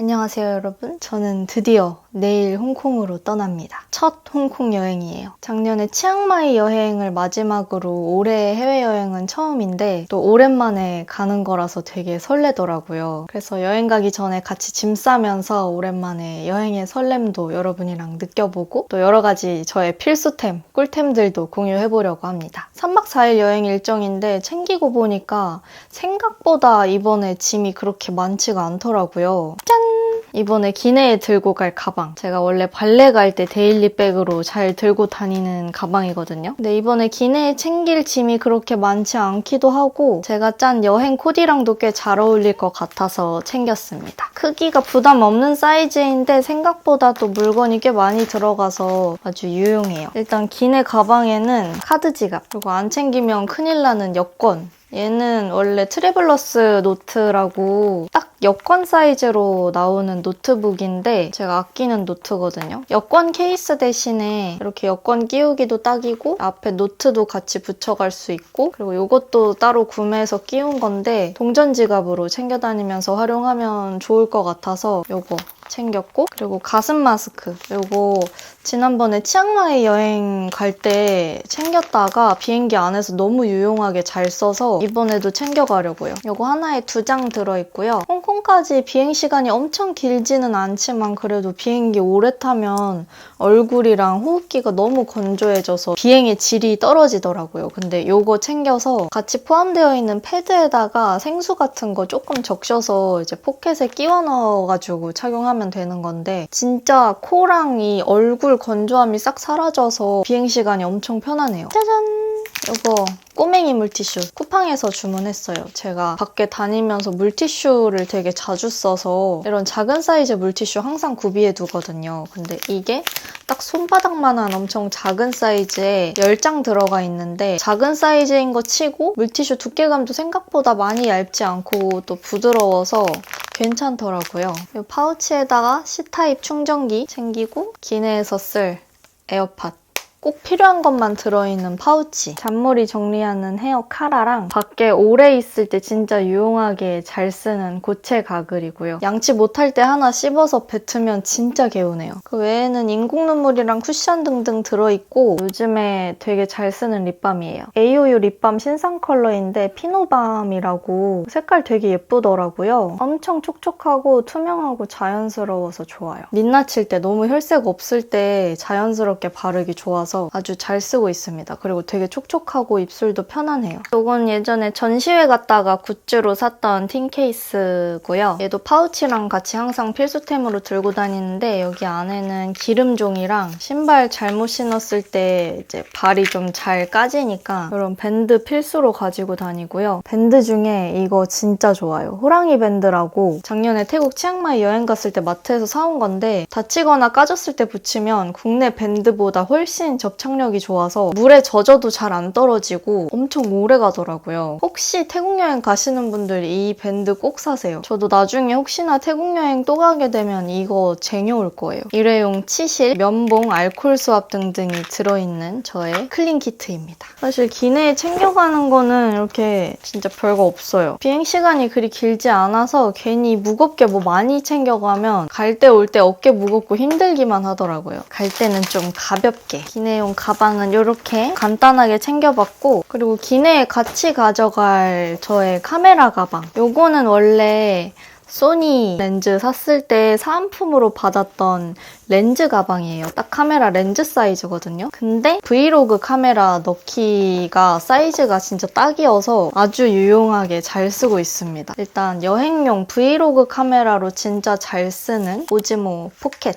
안녕하세요 여러분. 저는 드디어 내일 홍콩으로 떠납니다. 첫 홍콩 여행이에요. 작년에 치앙마이 여행을 마지막으로 올해 해외여행은 처음인데 또 오랜만에 가는 거라서 되게 설레더라고요. 그래서 여행 가기 전에 같이 짐 싸면서 오랜만에 여행의 설렘도 여러분이랑 느껴보고 또 여러 가지 저의 필수템, 꿀템들도 공유해보려고 합니다. 3박 4일 여행 일정인데 챙기고 보니까 생각보다 이번에 짐이 그렇게 많지가 않더라고요. 짠! 이번에 기내에 들고 갈 가방. 제가 원래 발레 갈 때 데일리백으로 잘 들고 다니는 가방이거든요. 근데 이번에 기내에 챙길 짐이 그렇게 많지 않기도 하고 제가 짠 여행 코디랑도 꽤 잘 어울릴 것 같아서 챙겼습니다. 크기가 부담 없는 사이즈인데 생각보다 또 물건이 꽤 많이 들어가서 아주 유용해요. 일단 기내 가방에는 카드 지갑, 그리고 안 챙기면 큰일 나는 여권. 얘는 원래 트래블러스 노트라고 딱 여권 사이즈로 나오는 노트북인데 제가 아끼는 노트거든요. 여권 케이스 대신에 이렇게 여권 끼우기도 딱이고 앞에 노트도 같이 붙여갈 수 있고 그리고 이것도 따로 구매해서 끼운 건데 동전 지갑으로 챙겨 다니면서 활용하면 좋을 것 같아서 이거 챙겼고 그리고 가슴 마스크 이거 지난번에 치앙마이 여행 갈 때 챙겼다가 비행기 안에서 너무 유용하게 잘 써서 이번에도 챙겨가려고요. 이거 하나에 2장 들어있고요. 홍콩까지 비행시간이 엄청 길지는 않지만 그래도 비행기 오래 타면 얼굴이랑 호흡기가 너무 건조해져서 비행의 질이 떨어지더라고요. 근데 이거 챙겨서 같이 포함되어 있는 패드에다가 생수 같은 거 조금 적셔서 이제 포켓에 끼워 넣어가지고 착용하면 되는 건데 진짜 코랑 이 얼굴 건조함이 싹 사라져서 비행시간이 엄청 편하네요. 짜잔! 이거 꼬맹이 물티슈 쿠팡에서 주문했어요. 제가 밖에 다니면서 물티슈를 되게 자주 써서 이런 작은 사이즈 물티슈 항상 구비해 두거든요. 근데 이게 딱 손바닥만한 엄청 작은 사이즈에 10장 들어가 있는데 작은 사이즈인 거 치고 물티슈 두께감도 생각보다 많이 얇지 않고 또 부드러워서 괜찮더라고요. 이 파우치에다가 C타입 충전기 챙기고 기내에서 쓸 에어팟 꼭 필요한 것만 들어있는 파우치, 잔머리 정리하는 헤어 카라랑 밖에 오래 있을 때 진짜 유용하게 잘 쓰는 고체 가글이고요. 양치 못할 때 하나 씹어서 뱉으면 진짜 개운해요. 그 외에는 인공 눈물이랑 쿠션 등등 들어있고 요즘에 되게 잘 쓰는 립밤이에요. AOU 립밤 신상 컬러인데 피노밤이라고 색깔 되게 예쁘더라고요. 엄청 촉촉하고 투명하고 자연스러워서 좋아요. 민낯일 때 너무 혈색 없을 때 자연스럽게 바르기 좋아서 아주 잘 쓰고 있습니다. 그리고 되게 촉촉하고 입술도 편안해요. 이건 예전에 전시회 갔다가 굿즈로 샀던 틴 케이스고요. 얘도 파우치랑 같이 항상 필수템으로 들고 다니는데 여기 안에는 기름종이랑 신발 잘못 신었을 때 이제 발이 좀 잘 까지니까 이런 밴드 필수로 가지고 다니고요. 밴드 중에 이거 진짜 좋아요. 호랑이 밴드라고 작년에 태국 치앙마이 여행 갔을 때 마트에서 사온 건데 다치거나 까졌을 때 붙이면 국내 밴드보다 훨씬 접착력이 좋아서 물에 젖어도 잘 안 떨어지고 엄청 오래 가더라고요. 혹시 태국 여행 가시는 분들 이 밴드 꼭 사세요. 저도 나중에 혹시나 태국 여행 또 가게 되면 이거 쟁여올 거예요. 일회용 치실, 면봉, 알코올 수압 등등이 들어있는 저의 클린 키트입니다. 사실 기내에 챙겨가는 거는 이렇게 진짜 별거 없어요. 비행시간이 그리 길지 않아서 괜히 무겁게 뭐 많이 챙겨가면 갈 때 올 때 어깨 무겁고 힘들기만 하더라고요. 갈 때는 좀 가볍게 기내용 가방은 이렇게 간단하게 챙겨봤고 그리고 기내에 같이 가져갈 저의 카메라 가방 요거는 원래 소니 렌즈 샀을 때 사은품으로 받았던 렌즈 가방이에요. 딱 카메라 렌즈 사이즈거든요. 근데 브이로그 카메라 넣기가 사이즈가 진짜 딱이어서 아주 유용하게 잘 쓰고 있습니다. 일단 여행용 브이로그 카메라로 진짜 잘 쓰는 오즈모 포켓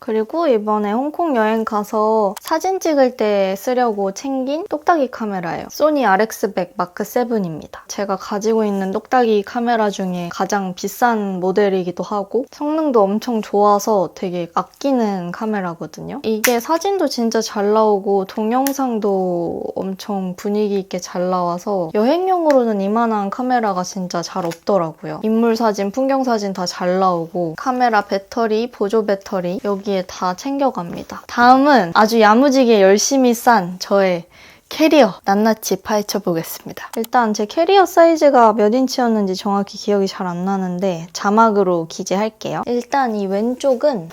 그리고 이번에 홍콩 여행 가서 사진 찍을 때 쓰려고 챙긴 똑딱이 카메라예요. 소니 RX100 마크 7입니다. 제가 가지고 있는 똑딱이 카메라 중에 가장 비싼 모델이기도 하고 성능도 엄청 좋아서 되게 아끼는 카메라거든요. 이게 사진도 진짜 잘 나오고 동영상도 엄청 분위기 있게 잘 나와서 여행용으로는 이만한 카메라가 진짜 잘 없더라고요. 인물 사진, 풍경 사진 다 잘 나오고 카메라 배터리, 보조 배터리 여기에 다 챙겨갑니다. 다음은 아주 야무지게 열심히 싼 저의 캐리어 낱낱이 파헤쳐 보겠습니다. 일단 제 캐리어 사이즈가 몇 인치였는지 정확히 기억이 잘 안 나는데 자막으로 기재할게요. 일단 이 왼쪽은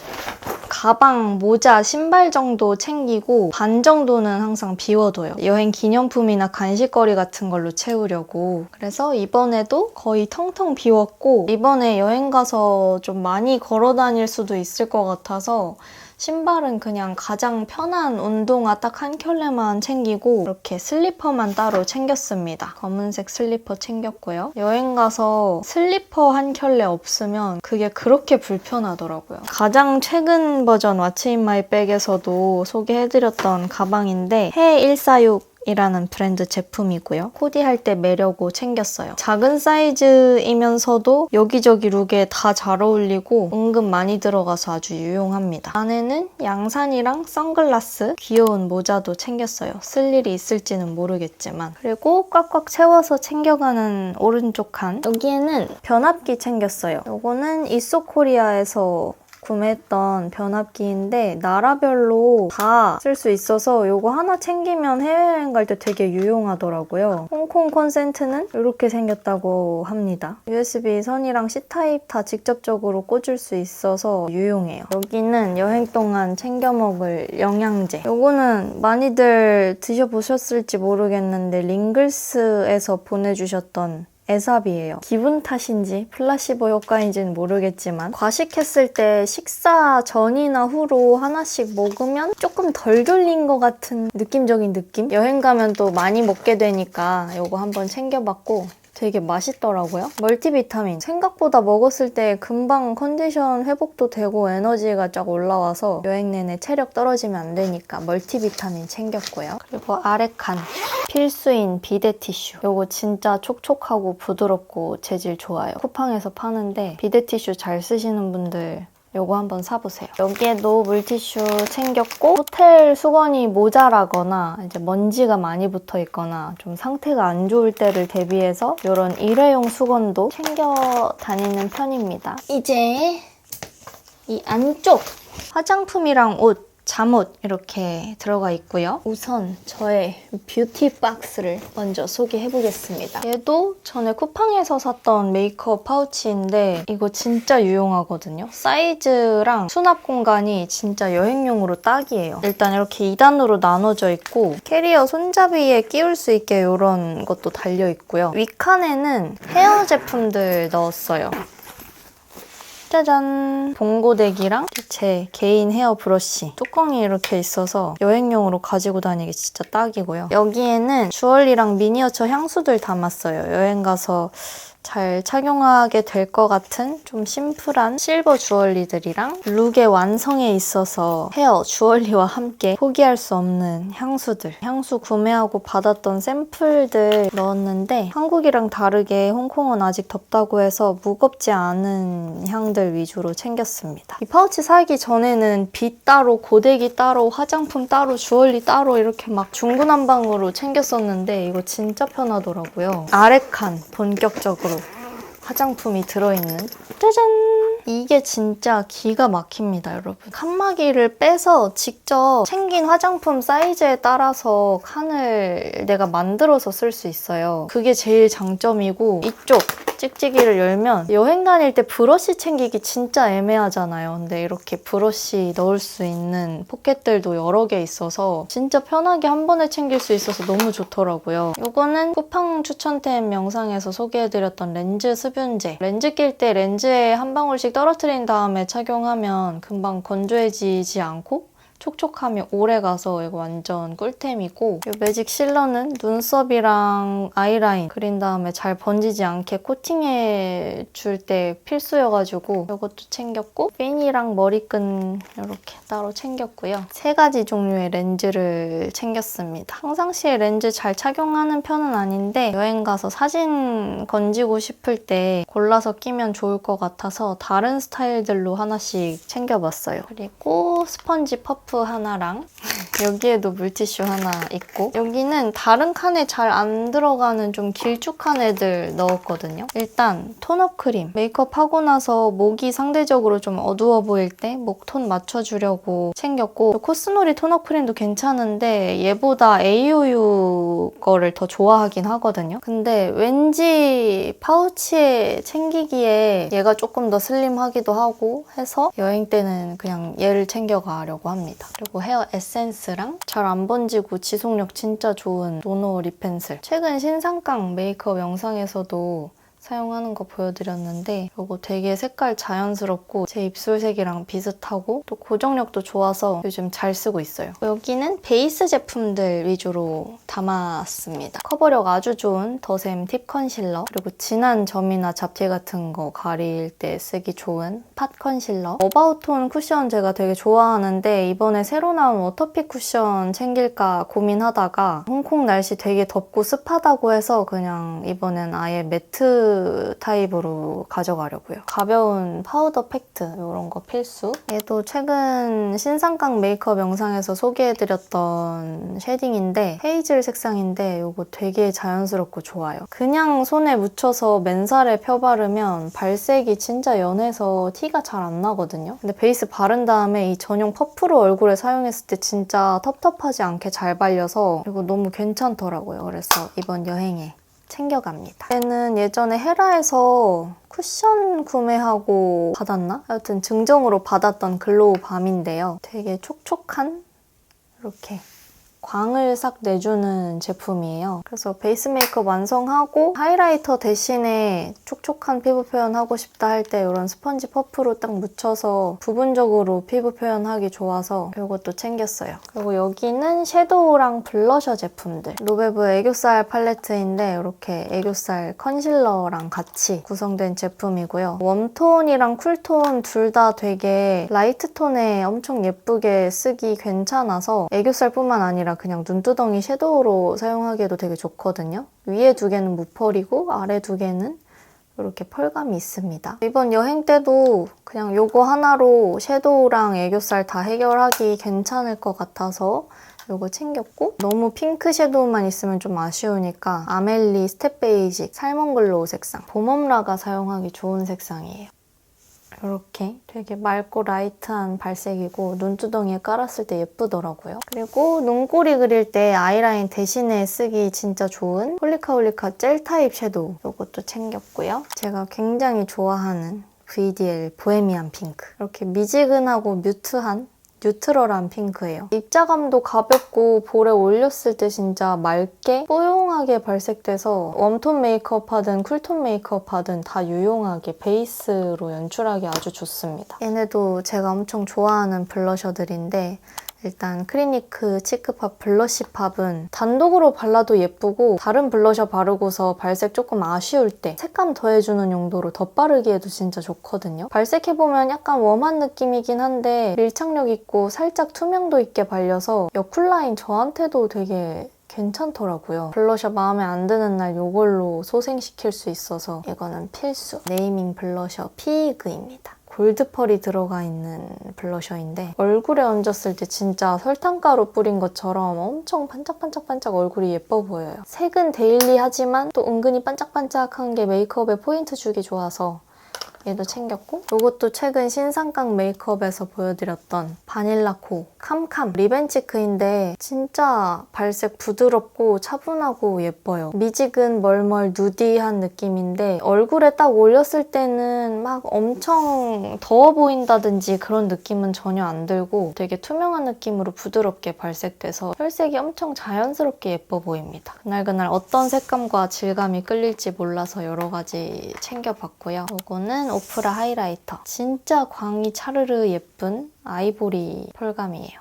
가방, 모자, 신발 정도 챙기고 반 정도는 항상 비워둬요. 여행 기념품이나 간식거리 같은 걸로 채우려고. 그래서 이번에도 거의 텅텅 비웠고 이번에 여행 가서 좀 많이 걸어 다닐 수도 있을 것 같아서 신발은 그냥 가장 편한 운동화 딱 한 켤레만 챙기고 이렇게 슬리퍼만 따로 챙겼습니다. 검은색 슬리퍼 챙겼고요. 여행 가서 슬리퍼 한 켤레 없으면 그게 그렇게 불편하더라고요. 가장 최근 버전 왓츠 인 마이 백에서도 소개해드렸던 가방인데 해146 이라는 브랜드 제품이고요. 코디할 때 매려고 챙겼어요. 작은 사이즈이면서도 여기저기 룩에 다 잘 어울리고 은근 많이 들어가서 아주 유용합니다. 안에는 양산이랑 선글라스, 귀여운 모자도 챙겼어요. 쓸 일이 있을지는 모르겠지만. 그리고 꽉꽉 채워서 챙겨가는 오른쪽 칸. 여기에는 변압기 챙겼어요. 요거는 이소코리아에서 구매했던 변압기인데 나라별로 다 쓸 수 있어서 이거 하나 챙기면 해외여행 갈 때 되게 유용하더라고요. 홍콩 콘센트는 이렇게 생겼다고 합니다. USB 선이랑 C타입 다 직접적으로 꽂을 수 있어서 유용해요. 여기는 여행 동안 챙겨 먹을 영양제. 이거는 많이들 드셔보셨을지 모르겠는데 링글스에서 보내주셨던 에삽이에요. 기분 탓인지 플라시보 효과인지는 모르겠지만 과식했을 때 식사 전이나 후로 하나씩 먹으면 조금 덜 졸린 것 같은 느낌적인 느낌? 여행 가면 또 많이 먹게 되니까 이거 한번 챙겨봤고 되게 맛있더라고요. 멀티비타민. 생각보다 먹었을 때 금방 컨디션 회복도 되고 에너지가 쫙 올라와서 여행 내내 체력 떨어지면 안 되니까 멀티비타민 챙겼고요. 그리고 아래 칸. 필수인 비데 티슈. 이거 진짜 촉촉하고 부드럽고 재질 좋아요. 쿠팡에서 파는데 비데 티슈 잘 쓰시는 분들 요거 한번 사보세요. 여기에도 물티슈 챙겼고 호텔 수건이 모자라거나 이제 먼지가 많이 붙어 있거나 좀 상태가 안 좋을 때를 대비해서 이런 일회용 수건도 챙겨 다니는 편입니다. 이제 이 안쪽 화장품이랑 옷, 잠옷 이렇게 들어가 있고요. 우선 저의 뷰티 박스를 먼저 소개해보겠습니다. 얘도 전에 쿠팡에서 샀던 메이크업 파우치인데 이거 진짜 유용하거든요. 사이즈랑 수납 공간이 진짜 여행용으로 딱이에요. 일단 이렇게 2단으로 나눠져 있고 캐리어 손잡이에 끼울 수 있게 이런 것도 달려있고요. 윗칸에는 헤어 제품들 넣었어요. 짜잔! 봉고데기랑 제 개인 헤어 브러쉬 뚜껑이 이렇게 있어서 여행용으로 가지고 다니기 진짜 딱이고요. 여기에는 주얼리랑 미니어처 향수들 담았어요. 여행 가서 잘 착용하게 될 것 같은 좀 심플한 실버 주얼리들이랑 룩의 완성에 있어서 헤어, 주얼리와 함께 포기할 수 없는 향수들. 향수 구매하고 받았던 샘플들 넣었는데 한국이랑 다르게 홍콩은 아직 덥다고 해서 무겁지 않은 향들 위주로 챙겼습니다. 이 파우치 사기 전에는 빗 따로, 고데기 따로, 화장품 따로, 주얼리 따로 이렇게 막 중구난방으로 챙겼었는데 이거 진짜 편하더라고요. 아래 칸 본격적으로 화장품이 들어있는 짜잔! 이게 진짜 기가 막힙니다, 여러분. 칸막이를 빼서 직접 챙긴 화장품 사이즈에 따라서 칸을 내가 만들어서 쓸 수 있어요. 그게 제일 장점이고 이쪽 찍찍이를 열면 여행 다닐 때 브러쉬 챙기기 진짜 애매하잖아요. 근데 이렇게 브러쉬 넣을 수 있는 포켓들도 여러 개 있어서 진짜 편하게 한 번에 챙길 수 있어서 너무 좋더라고요. 이거는 쿠팡 추천템 영상에서 소개해드렸던 렌즈 습윤제. 렌즈 낄 때 렌즈에 한 방울씩 떨어뜨린 다음에 착용하면 금방 건조해지지 않고 촉촉함이 오래가서 이거 완전 꿀템이고 이 매직 실러는 눈썹이랑 아이라인 그린 다음에 잘 번지지 않게 코팅해 줄 때 필수여가지고 이것도 챙겼고 핀이랑 머리끈 이렇게 따로 챙겼고요. 3가지 종류의 렌즈를 챙겼습니다. 평상시에 렌즈 잘 착용하는 편은 아닌데 여행 가서 사진 건지고 싶을 때 골라서 끼면 좋을 것 같아서 다른 스타일들로 하나씩 챙겨봤어요. 그리고 스펀지 퍼프 하나랑 여기에도 물티슈 하나 있고 여기는 다른 칸에 잘 안 들어가는 좀 길쭉한 애들 넣었거든요. 일단 톤업 크림. 메이크업 하고 나서 목이 상대적으로 좀 어두워 보일 때 목톤 맞춰주려고 챙겼고 코스놀이 톤업 크림도 괜찮은데 얘보다 AOU 거를 더 좋아하긴 하거든요. 근데 왠지 파우치에 챙기기에 얘가 조금 더 슬림하기도 하고 해서 여행 때는 그냥 얘를 챙겨가려고 합니다. 그리고 헤어 에센스랑 잘 안 번지고 지속력 진짜 좋은 노노 립 펜슬. 최근 신상깡 메이크업 영상에서도 사용하는 거 보여드렸는데 이거 되게 색깔 자연스럽고 제 입술색이랑 비슷하고 또 고정력도 좋아서 요즘 잘 쓰고 있어요. 여기는 베이스 제품들 위주로 담았습니다. 커버력 아주 좋은 더샘 팁 컨실러, 그리고 진한 점이나 잡티 같은 거 가릴 때 쓰기 좋은 팟 컨실러, 어바웃톤 쿠션 제가 되게 좋아하는데 이번에 새로 나온 워터픽 쿠션 챙길까 고민하다가 홍콩 날씨 되게 덥고 습하다고 해서 그냥 이번엔 아예 매트 타입으로 가져가려고요. 가벼운 파우더 팩트 이런 거 필수. 얘도 최근 신상깡 메이크업 영상에서 소개해드렸던 쉐딩인데 헤이즐 색상인데 이거 되게 자연스럽고 좋아요. 그냥 손에 묻혀서 맨살에 펴바르면 발색이 진짜 연해서 티가 잘 안 나거든요. 근데 베이스 바른 다음에 이 전용 퍼프로 얼굴에 사용했을 때 진짜 텁텁하지 않게 잘 발려서 이거 너무 괜찮더라고요. 그래서 이번 여행에 챙겨갑니다. 얘는 예전에 헤라에서 쿠션 구매하고 받았나? 하여튼 증정으로 받았던 글로우 밤인데요. 되게 촉촉한 이렇게 광을 싹 내주는 제품이에요. 그래서 베이스 메이크업 완성하고 하이라이터 대신에 촉촉한 피부 표현하고 싶다 할 때 이런 스펀지 퍼프로 딱 묻혀서 부분적으로 피부 표현하기 좋아서 이것도 챙겼어요. 그리고 여기는 섀도우랑 블러셔 제품들. 로베브 애교살 팔레트인데 이렇게 애교살 컨실러랑 같이 구성된 제품이고요. 웜톤이랑 쿨톤 둘 다 되게 라이트 톤에 엄청 예쁘게 쓰기 괜찮아서 애교살뿐만 아니라 그냥 눈두덩이 섀도우로 사용하기에도 되게 좋거든요. 위에 두 개는 무펄이고 아래 두 개는 이렇게 펄감이 있습니다. 이번 여행 때도 그냥 요거 하나로 섀도우랑 애교살 다 해결하기 괜찮을 것 같아서 요거 챙겼고 너무 핑크 섀도우만 있으면 좀 아쉬우니까 아멜리 스텝 베이직 살몬 글로우 색상 봄웜라가 사용하기 좋은 색상이에요. 이렇게 되게 맑고 라이트한 발색이고 눈두덩이에 깔았을 때 예쁘더라고요. 그리고 눈꼬리 그릴 때 아이라인 대신에 쓰기 진짜 좋은 홀리카홀리카 젤 타입 섀도우 이것도 챙겼고요. 제가 굉장히 좋아하는 VDL 보헤미안 핑크 이렇게 미지근하고 뮤트한 뉴트럴한 핑크예요. 입자감도 가볍고 볼에 올렸을 때 진짜 맑게 뽀용하게 발색돼서 웜톤 메이크업 하든 쿨톤 메이크업 하든 다 유용하게 베이스로 연출하기 아주 좋습니다. 얘네도 제가 엄청 좋아하는 블러셔들인데 일단 크리니크 치크팝 블러쉬팝은 단독으로 발라도 예쁘고 다른 블러셔 바르고서 발색 조금 아쉬울 때 색감 더해주는 용도로 덧바르기에도 진짜 좋거든요. 발색해보면 약간 웜한 느낌이긴 한데 밀착력 있고 살짝 투명도 있게 발려서 여쿨라인 저한테도 되게 괜찮더라고요. 블러셔 마음에 안 드는 날 이걸로 소생시킬 수 있어서 이거는 필수. 네이밍 블러셔 피그입니다. 골드펄이 들어가 있는 블러셔인데 얼굴에 얹었을 때 진짜 설탕가루 뿌린 것처럼 엄청 반짝반짝반짝 얼굴이 예뻐 보여요. 색은 데일리하지만 또 은근히 반짝반짝한 게 메이크업에 포인트 주기 좋아서 얘도 챙겼고 이것도 최근 신상깡 메이크업에서 보여드렸던 바닐라코 캄캄 리벤치크인데 진짜 발색 부드럽고 차분하고 예뻐요. 미지근 멀멀 누디한 느낌인데 얼굴에 딱 올렸을 때는 막 엄청 더워 보인다든지 그런 느낌은 전혀 안 들고 되게 투명한 느낌으로 부드럽게 발색돼서 혈색이 엄청 자연스럽게 예뻐 보입니다. 그날그날 어떤 색감과 질감이 끌릴지 몰라서 여러 가지 챙겨봤고요. 이거는 오프라 하이라이터. 진짜 광이 차르르 예쁜 아이보리 펄감이에요.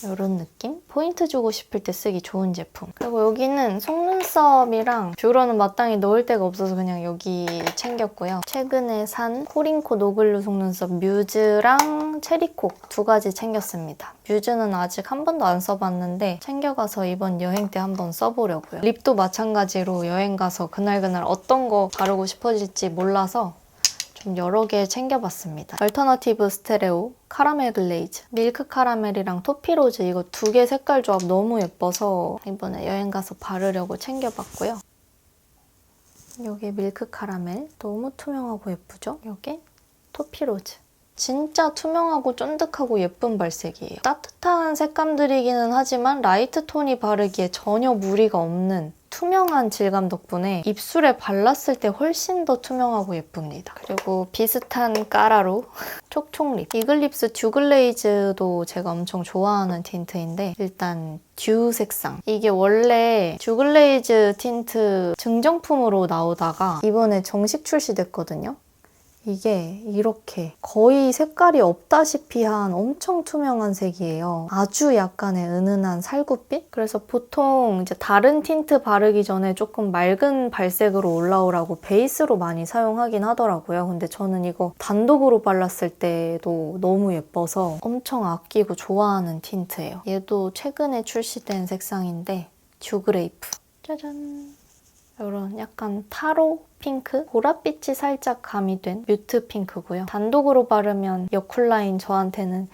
이런 느낌? 포인트 주고 싶을 때 쓰기 좋은 제품. 그리고 여기는 속눈썹이랑 뷰러는 마땅히 넣을 데가 없어서 그냥 여기 챙겼고요. 최근에 산 코링코 노글루 속눈썹 뮤즈랑 체리콕 두 가지 챙겼습니다. 뮤즈는 아직 한 번도 안 써봤는데 챙겨가서 이번 여행 때 한번 써보려고요. 립도 마찬가지로 여행 가서 그날그날 어떤 거 바르고 싶어질지 몰라서 좀 여러 개 챙겨봤습니다. 얼터너티브 스테레오, 카라멜 글레이즈, 밀크 카라멜이랑 토피로즈 이거 두 개 색깔 조합 너무 예뻐서 이번에 여행 가서 바르려고 챙겨봤고요. 여기 밀크 카라멜 너무 투명하고 예쁘죠? 여기 토피로즈. 진짜 투명하고 쫀득하고 예쁜 발색이에요. 따뜻한 색감들이기는 하지만 라이트 톤이 바르기에 전혀 무리가 없는 투명한 질감 덕분에 입술에 발랐을 때 훨씬 더 투명하고 예쁩니다. 그리고 비슷한 까라로 촉촉립. 이글립스 듀 글레이즈도 제가 엄청 좋아하는 틴트인데 일단 듀 색상. 이게 원래 듀 글레이즈 틴트 증정품으로 나오다가 이번에 정식 출시됐거든요. 이게 이렇게 거의 색깔이 없다시피 한 엄청 투명한 색이에요. 아주 약간의 은은한 살구빛? 그래서 보통 이제 다른 틴트 바르기 전에 조금 맑은 발색으로 올라오라고 베이스로 많이 사용하긴 하더라고요. 근데 저는 이거 단독으로 발랐을 때도 너무 예뻐서 엄청 아끼고 좋아하는 틴트예요. 얘도 최근에 출시된 색상인데 듀그레이프. 짜잔! 이런 약간 타로 핑크? 보랏빛이 살짝 가미된 뮤트 핑크고요. 단독으로 바르면 여쿨라인 저한테는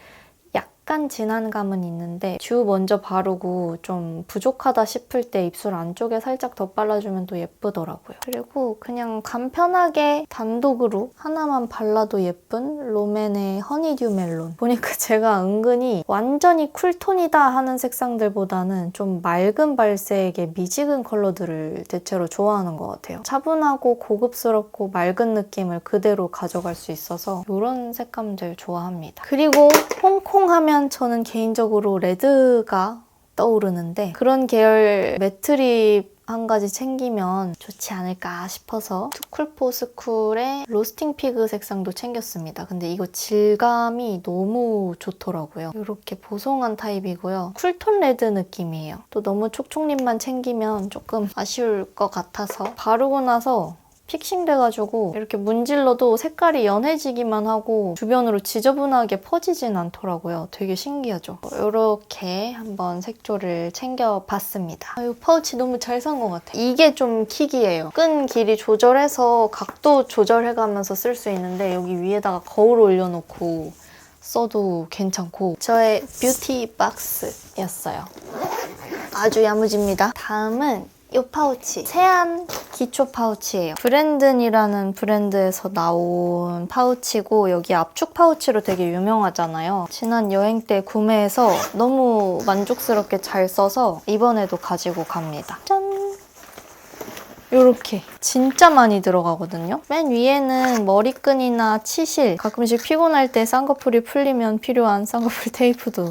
약간 진한 감은 있는데 듀 먼저 바르고 좀 부족하다 싶을 때 입술 안쪽에 살짝 더 발라주면 또 예쁘더라고요. 그리고 그냥 간편하게 단독으로 하나만 발라도 예쁜 롬앤의 허니듀 멜론. 보니까 제가 은근히 완전히 쿨톤이다 하는 색상들보다는 좀 맑은 발색의 미지근 컬러들을 대체로 좋아하는 것 같아요. 차분하고 고급스럽고 맑은 느낌을 그대로 가져갈 수 있어서 이런 색감들 좋아합니다. 그리고 홍콩 하면 저는 개인적으로 레드가 떠오르는데 그런 계열 매트립 한 가지 챙기면 좋지 않을까 싶어서 투쿨포스쿨의 로스팅 피그 색상도 챙겼습니다. 근데 이거 질감이 너무 좋더라고요. 이렇게 보송한 타입이고요. 쿨톤 레드 느낌이에요. 또 너무 촉촉립만 챙기면 조금 아쉬울 것 같아서 바르고 나서 픽싱돼가지고 이렇게 문질러도 색깔이 연해지기만 하고 주변으로 지저분하게 퍼지진 않더라고요. 되게 신기하죠? 이렇게 한번 색조를 챙겨봤습니다. 이 파우치 너무 잘 산 것 같아요. 이게 좀 킥이에요. 끈 길이 조절해서 각도 조절해가면서 쓸 수 있는데 여기 위에다가 거울 올려놓고 써도 괜찮고 저의 뷰티 박스였어요. 아주 야무집니다. 다음은 이 파우치, 세안 기초 파우치예요. 브랜든이라는 브랜드에서 나온 파우치고 여기 압축 파우치로 되게 유명하잖아요. 지난 여행 때 구매해서 너무 만족스럽게 잘 써서 이번에도 가지고 갑니다. 짠! 이렇게 진짜 많이 들어가거든요. 맨 위에는 머리끈이나 치실, 가끔씩 피곤할 때 쌍꺼풀이 풀리면 필요한 쌍꺼풀 테이프도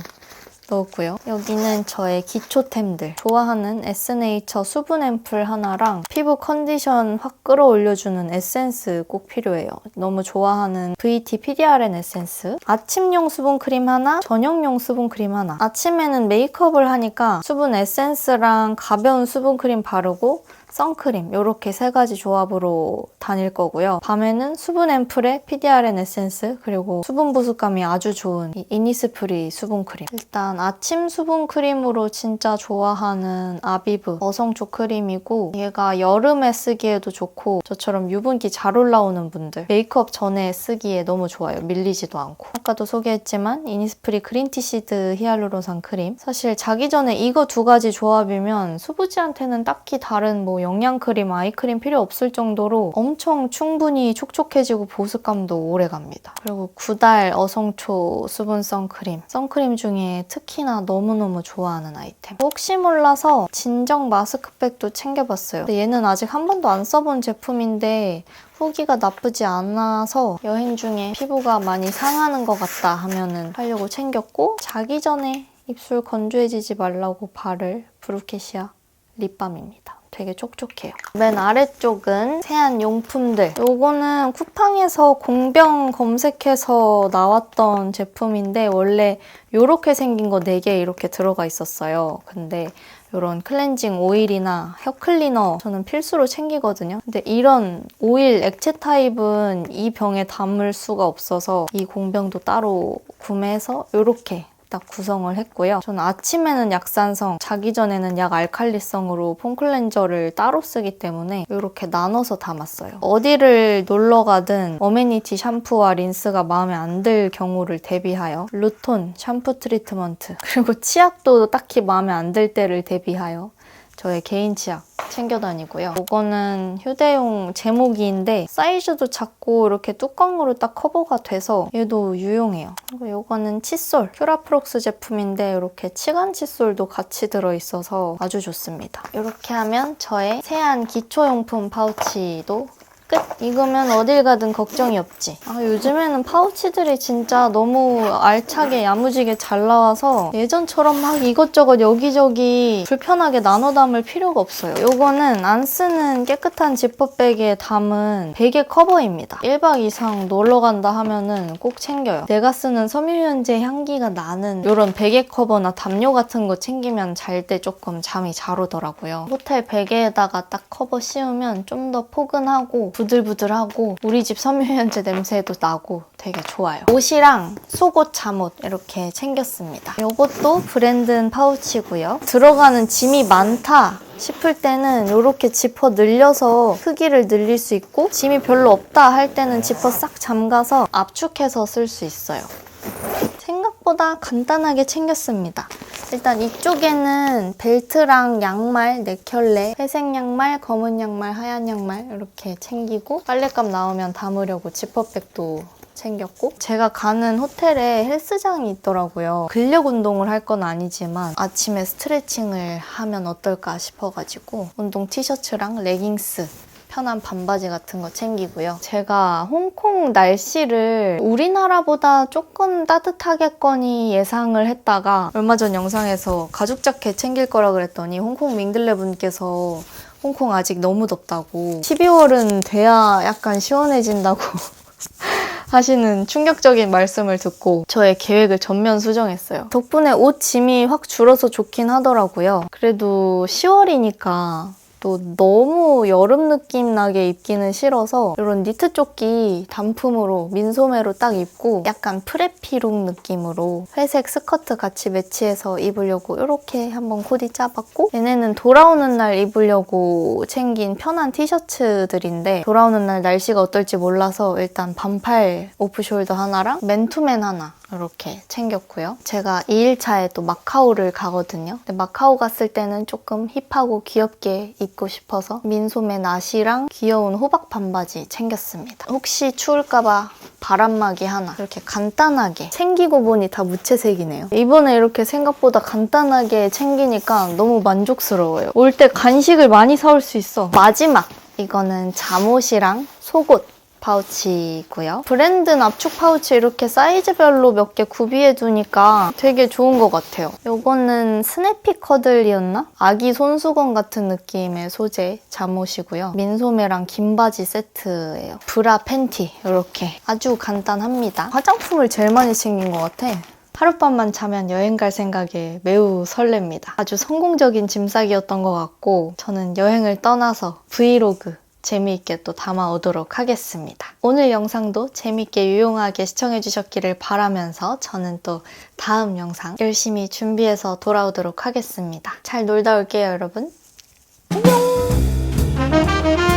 넣었고요. 여기는 저의 기초템들. 좋아하는 에스네이처 수분 앰플 하나랑 피부 컨디션 확 끌어올려주는 에센스 꼭 필요해요. 너무 좋아하는 VT PDRN 에센스. 아침용 수분크림 하나, 저녁용 수분크림 하나. 아침에는 메이크업을 하니까 수분 에센스랑 가벼운 수분크림 바르고 선크림 이렇게 세 가지 조합으로 다닐 거고요. 밤에는 수분 앰플에 PDRN 에센스 그리고 수분 보습감이 아주 좋은 이 이니스프리 수분크림. 일단 아침 수분크림으로 진짜 좋아하는 아비브 어성초 크림이고 얘가 여름에 쓰기에도 좋고 저처럼 유분기 잘 올라오는 분들 메이크업 전에 쓰기에 너무 좋아요. 밀리지도 않고. 아까도 소개했지만 이니스프리 그린티 시드 히알루론산 크림. 사실 자기 전에 이거 두 가지 조합이면 수부지한테는 딱히 다른 뭐 영양크림, 아이크림 필요 없을 정도로 엄청 충분히 촉촉해지고 보습감도 오래갑니다. 그리고 구달 어성초 수분 선크림. 선크림 중에 특히나 너무너무 좋아하는 아이템. 혹시 몰라서 진정 마스크팩도 챙겨봤어요. 근데 얘는 아직 한 번도 안 써본 제품인데 후기가 나쁘지 않아서 여행 중에 피부가 많이 상하는 것 같다 하면은 하려고 챙겼고 자기 전에 입술 건조해지지 말라고 바를 브루케시아 립밤입니다. 되게 촉촉해요. 맨 아래쪽은 세안 용품들. 요거는 쿠팡에서 공병 검색해서 나왔던 제품인데 원래 이렇게 생긴 거 4개 이렇게 들어가 있었어요. 근데 이런 클렌징 오일이나 혀 클리너 저는 필수로 챙기거든요. 근데 이런 오일 액체 타입은 이 병에 담을 수가 없어서 이 공병도 따로 구매해서 이렇게 딱 구성을 했고요. 저는 아침에는 약산성, 자기 전에는 약 알칼리성으로 폼 클렌저를 따로 쓰기 때문에 이렇게 나눠서 담았어요. 어디를 놀러 가든 어메니티 샴푸와 린스가 마음에 안 들 경우를 대비하여 루톤 샴푸 트리트먼트, 그리고 치약도 딱히 마음에 안 들 때를 대비하여 저의 개인 치약 챙겨 다니고요. 이거는 휴대용 제모기인데 사이즈도 작고 이렇게 뚜껑으로 딱 커버가 돼서 얘도 유용해요. 그리고 이거는 칫솔, 큐라프록스 제품인데 이렇게 치간 칫솔도 같이 들어있어서 아주 좋습니다. 이렇게 하면 저의 세안 기초용품 파우치도 끝! 이거면 어딜 가든 걱정이 없지. 요즘에는 파우치들이 진짜 너무 알차게 야무지게 잘 나와서 예전처럼 막 이것저것 여기저기 불편하게 나눠 담을 필요가 없어요. 이거는 안 쓰는 깨끗한 지퍼백에 담은 베개 커버입니다. 1박 이상 놀러 간다 하면은 꼭 챙겨요. 내가 쓰는 섬유유연제 향기가 나는 이런 베개 커버나 담요 같은 거 챙기면 잘 때 조금 잠이 잘 오더라고요. 호텔 베개에다가 딱 커버 씌우면 좀 더 포근하고 부들부들하고 우리 집 섬유유연제 냄새도 나고 되게 좋아요. 옷이랑 속옷, 잠옷 이렇게 챙겼습니다. 이것도 브랜든 파우치고요. 들어가는 짐이 많다 싶을 때는 이렇게 지퍼 늘려서 크기를 늘릴 수 있고, 짐이 별로 없다 할 때는 지퍼 싹 잠가서 압축해서 쓸 수 있어요. 생각보다 간단하게 챙겼습니다. 일단 이쪽에는 벨트랑 양말 4켤레, 회색 양말, 검은 양말, 하얀 양말 이렇게 챙기고, 빨랫감 나오면 담으려고 지퍼백도 챙겼고, 제가 가는 호텔에 헬스장이 있더라고요. 근력 운동을 할 건 아니지만 아침에 스트레칭을 하면 어떨까 싶어가지고 운동 티셔츠랑 레깅스, 편한 반바지 같은 거 챙기고요. 제가 홍콩 날씨를 우리나라보다 조금 따뜻하겠거니 예상을 했다가 얼마 전 영상에서 가죽 자켓 챙길 거라 그랬더니 홍콩 밍들레 분께서 홍콩 아직 너무 덥다고, 12월은 돼야 약간 시원해진다고 하시는 충격적인 말씀을 듣고 저의 계획을 전면 수정했어요. 덕분에 옷 짐이 확 줄어서 좋긴 하더라고요. 그래도 10월이니까 또 너무 여름 느낌 나게 입기는 싫어서 이런 니트 조끼 단품으로 민소매로 딱 입고 약간 프레피룩 느낌으로 회색 스커트 같이 매치해서 입으려고 이렇게 한번 코디 짜봤고, 얘네는 돌아오는 날 입으려고 챙긴 편한 티셔츠들인데 돌아오는 날 날씨가 어떨지 몰라서 일단 반팔 오프숄더 하나랑 맨투맨 하나 이렇게 챙겼고요. 제가 2일차에 또 마카오를 가거든요. 근데 마카오 갔을 때는 조금 힙하고 귀엽게 입고 싶어서 민소매 나시랑 귀여운 호박 반바지 챙겼습니다. 혹시 추울까봐 바람막이 하나 이렇게 간단하게 챙기고 보니 다 무채색이네요. 이번에 이렇게 생각보다 간단하게 챙기니까 너무 만족스러워요. 올 때 간식을 많이 사올 수 있어. 마지막! 이거는 잠옷이랑 속옷 파우치고요. 브랜든 압축 파우치 이렇게 사이즈별로 몇 개 구비해 두니까 되게 좋은 것 같아요. 이거는 스냅피 커들이었나? 아기 손수건 같은 느낌의 소재 잠옷이고요. 민소매랑 긴 바지 세트예요. 브라, 팬티 이렇게 아주 간단합니다. 화장품을 제일 많이 챙긴 것 같아. 하룻밤만 자면 여행 갈 생각에 매우 설렙니다. 아주 성공적인 짐 싸기였던 것 같고, 저는 여행을 떠나서 브이로그 재미있게 또 담아오도록 하겠습니다. 오늘 영상도 재미있게 유용하게 시청해주셨기를 바라면서 저는 또 다음 영상 열심히 준비해서 돌아오도록 하겠습니다. 잘 놀다 올게요, 여러분. 안녕!